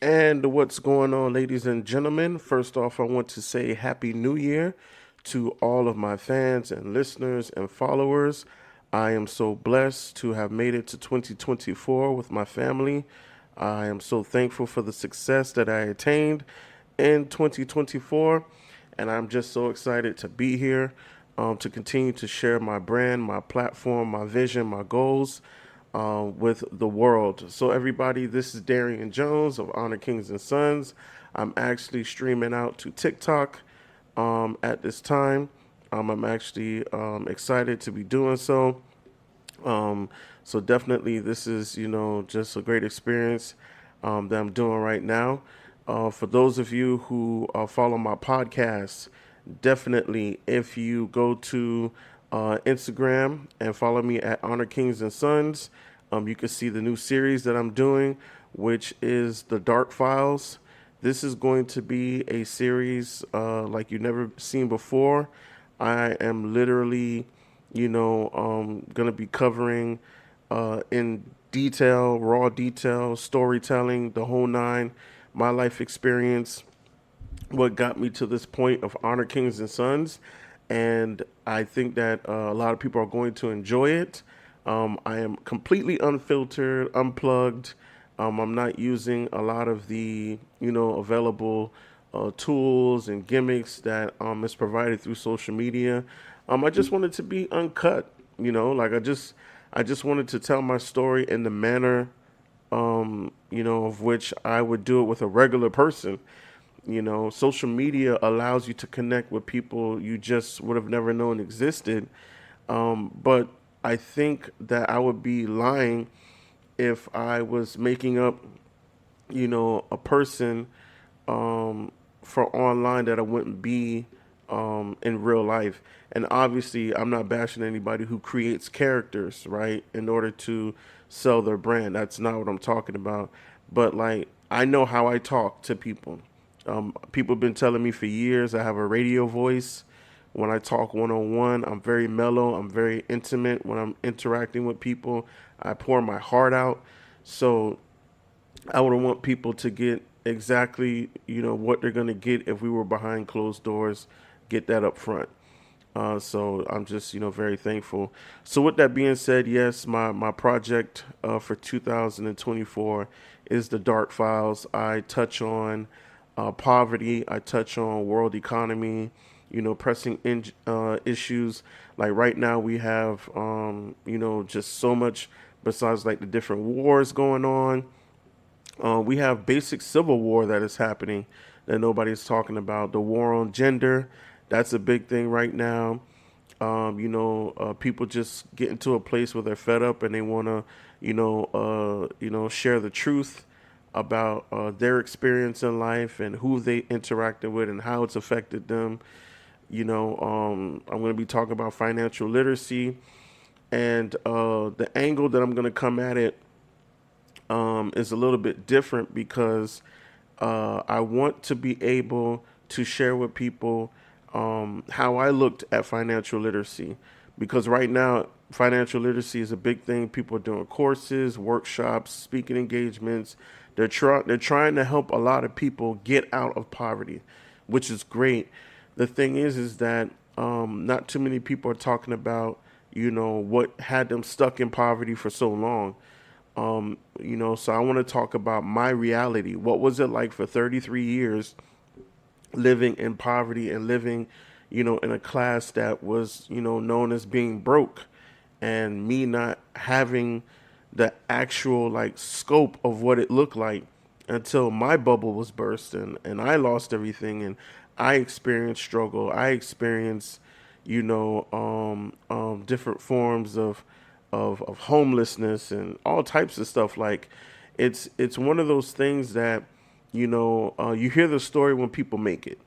And what's going on, ladies and gentlemen? First off, I want to say Happy New Year to all of my fans and listeners and followers. I am so blessed to have made it to 2024 with my family. I am so thankful for the success that I attained in 2024, and I'm just so excited to be here to continue to share my brand, my platform, my vision, my goals with the world. So, everybody, this is Darian Jones of Honor Kings and Sons. I'm actually streaming out to TikTok at this time. I'm actually excited to be doing so. Um, so definitely, this is just a great experience that I'm doing right now. For those of you who follow my podcast, definitely if you go to Instagram and follow me at Honor Kings and Sons, you can see the new series that I'm doing, which is the Dark Files. This is going to be a series like you've never seen before. I am literally going to be covering in detail, raw detail, storytelling, the whole nine, my life experience, what got me to this point of Honor Kings and Sons. And I think that a lot of people are going to enjoy it. I am completely unfiltered, unplugged. I'm not using a lot of the available tools and gimmicks that is provided through social media. I just wanted to be uncut. Like I just wanted to tell my story in the manner of which I would do it with a regular person. Social media allows you to connect with people you just would have never known existed. But I think that I would be lying if I was making up, a person for online that I wouldn't be in real life. And obviously, I'm not bashing anybody who creates characters, right, in order to sell their brand. That's not what I'm talking about. But like, I know how I talk to people. People have been telling me for years I have a radio voice. When I talk one on one, I'm very mellow. I'm very intimate. When I'm interacting with people, I pour my heart out. So I would want people to get exactly, what they're going to get if we were behind closed doors, get that up front. So I'm just, very thankful. So with that being said, yes, my project for 2024 is the Dark Files. I touch on poverty. I touch on world economy, pressing issues. Like right now we have, just so much besides like the different wars going on. We have basic civil war that is happening that nobody's talking about. The war on gender, that's a big thing right now. People just get into a place where they're fed up and they want to, share the truth about their experience in life and who they interacted with and how it's affected them. I'm going to be talking about financial literacy and the angle that I'm going to come at it is a little bit different because I want to be able to share with people how I looked at financial literacy. Because right now, financial literacy is a big thing. People are doing courses, workshops, speaking engagements. They're trying to help a lot of people get out of poverty, which is great. The thing is that not too many people are talking about what had them stuck in poverty for so long. So I want to talk about my reality. What was it like for 33 years living in poverty and living, in a class that was, known as being broke and me not having the actual like scope of what it looked like until my bubble was burst and I lost everything and I experienced struggle. I experienced, different forms of homelessness and all types of stuff. Like it's one of those things that you hear the story when people make it.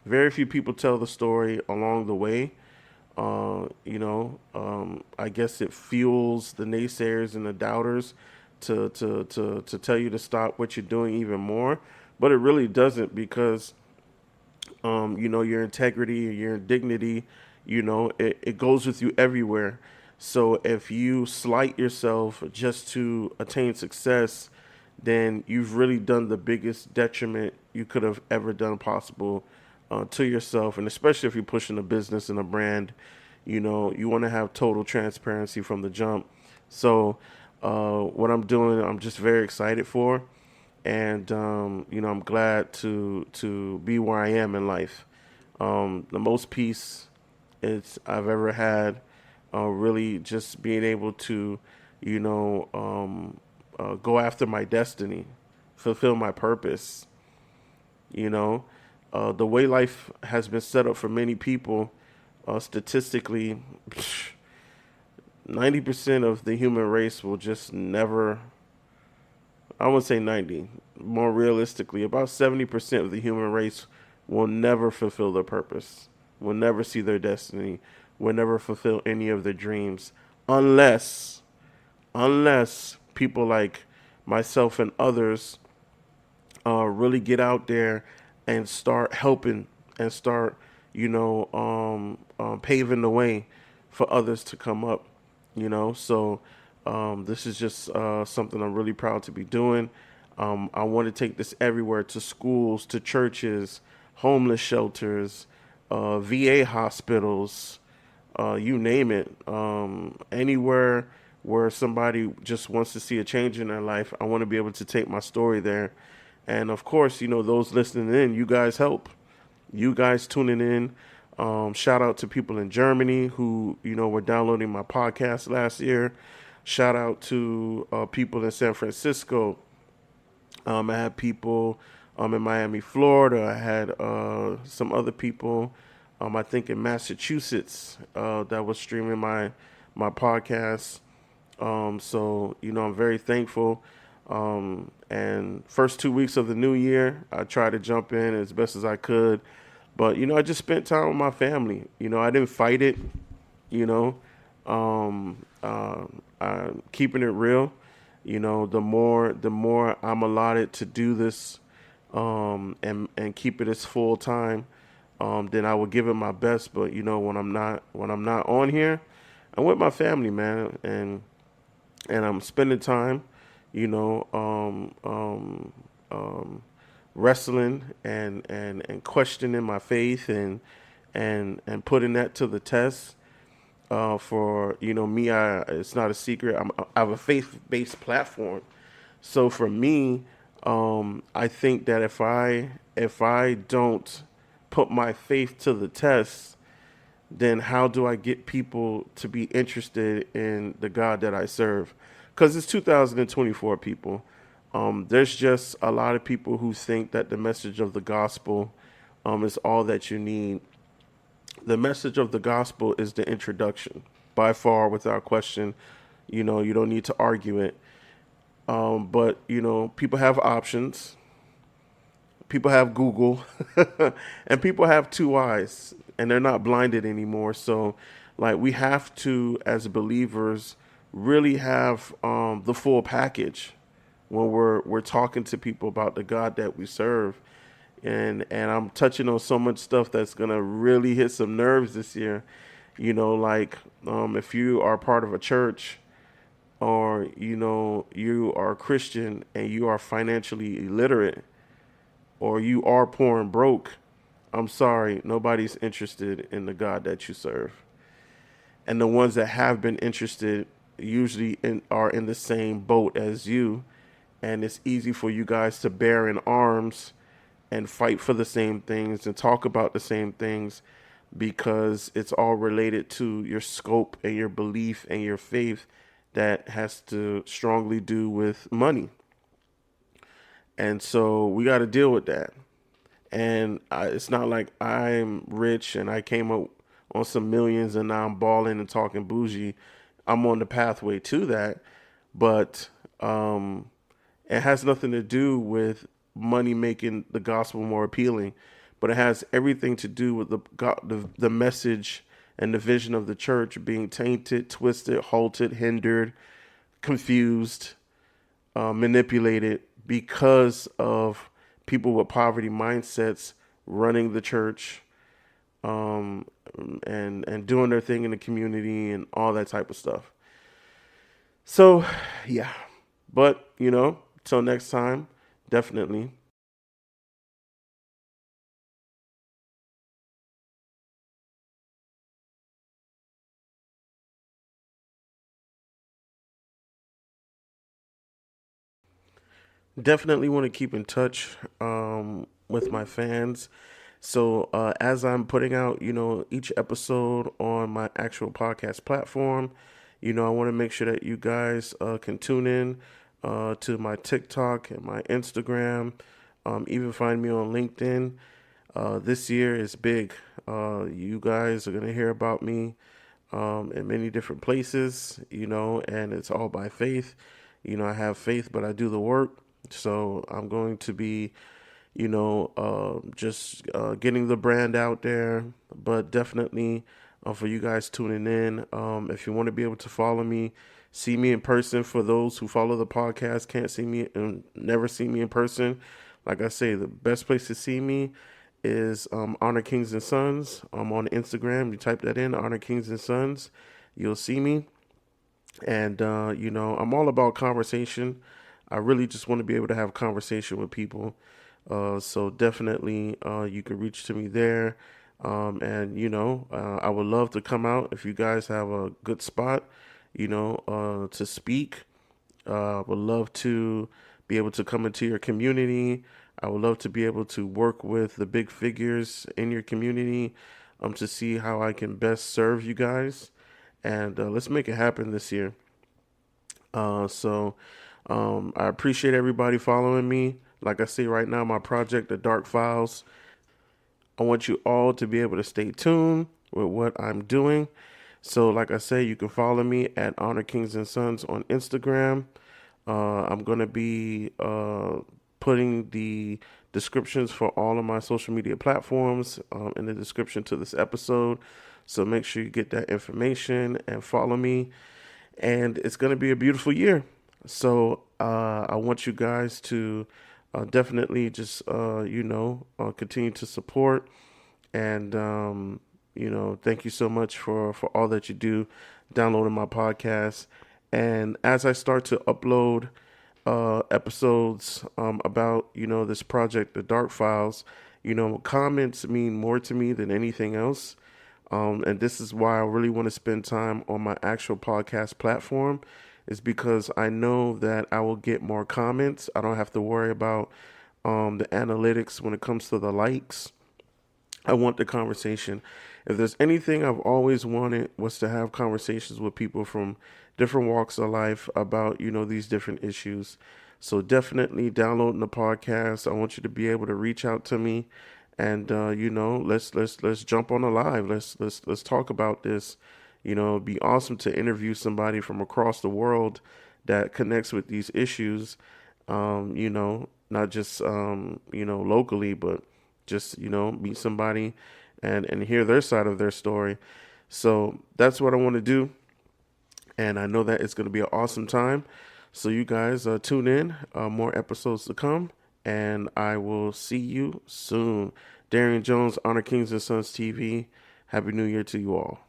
Very few people tell the story along the way. I guess it fuels the naysayers and the doubters to tell you to stop what you're doing even more. But it really doesn't because, your integrity, your dignity, it goes with you everywhere. So if you slight yourself just to attain success, then you've really done the biggest detriment you could have ever done possible to yourself. And especially if you're pushing a business and a brand, you want to have total transparency from the jump. So, what I'm doing, I'm just very excited for, and I'm glad to be where I am in life. The most peace I've ever had, really just being able to, go after my destiny, fulfill my purpose. You know, the way life has been set up for many people, statistically, 90% of the human race will just never, I wouldn't say 90, more realistically, about 70% of the human race will never fulfill their purpose, will never see their destiny, will never fulfill any of their dreams unless people like myself and others really get out there and start helping and start, paving the way for others to come up. So this is just something I'm really proud to be doing. I want to take this everywhere, to schools, to churches, homeless shelters, VA hospitals, you name it. Anywhere where somebody just wants to see a change in their life, I want to be able to take my story there. And of course, those listening in, you guys help. You guys tuning in. Shout out to people in Germany who, were downloading my podcast last year. Shout out to people in San Francisco. I had people in Miami, Florida. I had some other people, I think in Massachusetts, that was streaming my podcast. So, I'm very thankful. And first 2 weeks of the new year, I tried to jump in as best as I could. But, I just spent time with my family. I didn't fight it, you know, keeping it real. The more I'm allotted to do this, and keep it as full time, then I will give it my best. But, when I'm not on here, I'm with my family, man. And I'm spending time, you know, wrestling and questioning my faith and putting that to the test. For me, it's not a secret. I have a faith-based platform, so for me, I think that if I don't put my faith to the test, then how do I get people to be interested in the God that I serve? Because it's 2024, people. There's just a lot of people who think that the message of the gospel is all that you need. The message of the gospel is the introduction, by far, without question. You don't need to argue it. But, people have options. People have Google, and people have two eyes, and they're not blinded anymore. So, like, we have to, as believers, really have the full package when we're talking to people about the God that we serve. And I'm touching on so much stuff that's gonna really hit some nerves this year. Like, if you are part of a church, or you are a Christian and you are financially illiterate, or you are poor and broke, I'm sorry, nobody's interested in the God that you serve. And the ones that have been interested usually are in the same boat as you, and it's easy for you guys to bear in arms and fight for the same things and talk about the same things, because it's all related to your scope and your belief and your faith that has to strongly do with money. And so we got to deal with that. And it's not like I'm rich and I came up on some millions and now I'm balling and talking bougie. I'm on the pathway to that. But it has nothing to do with money making the gospel more appealing. But it has everything to do with the message and the vision of the church being tainted, twisted, halted, hindered, confused, manipulated, because of people with poverty mindsets running the church, and doing their thing in the community and all that type of stuff. So, yeah. But, Till next time, definitely. Definitely want to keep in touch with my fans. So as I'm putting out, each episode on my actual podcast platform, I want to make sure that you guys can tune in to my TikTok and my Instagram. Even find me on LinkedIn. This year is big. You guys are gonna hear about me in many different places, and it's all by faith. I have faith, but I do the work. So I'm going to be, just getting the brand out there, but definitely for you guys tuning in. If you want to be able to follow me, see me in person. For those who follow the podcast, can't see me and never see me in person, like I say, the best place to see me is Honor Kings and Sons. I'm on Instagram. You type that in, Honor Kings and Sons, you'll see me. And I'm all about conversation. I really just want to be able to have conversation with people. So definitely, you can reach to me there. And I would love to come out if you guys have a good spot, to speak. Would love to be able to come into your community. I would love to be able to work with the big figures in your community, to see how I can best serve you guys. And let's make it happen this year. So I appreciate everybody following me. Like I say right now, my project, The Dark Files, I want you all to be able to stay tuned with what I'm doing. So, like I say, you can follow me at Honor Kings and Sons on Instagram. I'm going to be putting the descriptions for all of my social media platforms in the description to this episode. So make sure you get that information and follow me. And it's going to be a beautiful year. So I want you guys to definitely just, continue to support. And, thank you so much for all that you do, downloading my podcast. And as I start to upload episodes about, this project, The Dark Files, comments mean more to me than anything else. And this is why I really want to spend time on my actual podcast platform, is because I know that I will get more comments. I don't have to worry about the analytics when it comes to the likes. I want the conversation. If there's anything I've always wanted, was to have conversations with people from different walks of life about, these different issues. So definitely downloading the podcast. I want you to be able to reach out to me, and let's jump on the live. Let's talk about this. It'd be awesome to interview somebody from across the world that connects with these issues. Not just locally, but just meet somebody and hear their side of their story. So that's what I want to do, and I know that it's going to be an awesome time. So you guys tune in, more episodes to come, and I will see you soon. Darian Jones, Honor Kings and Sons TV. Happy New Year to you all.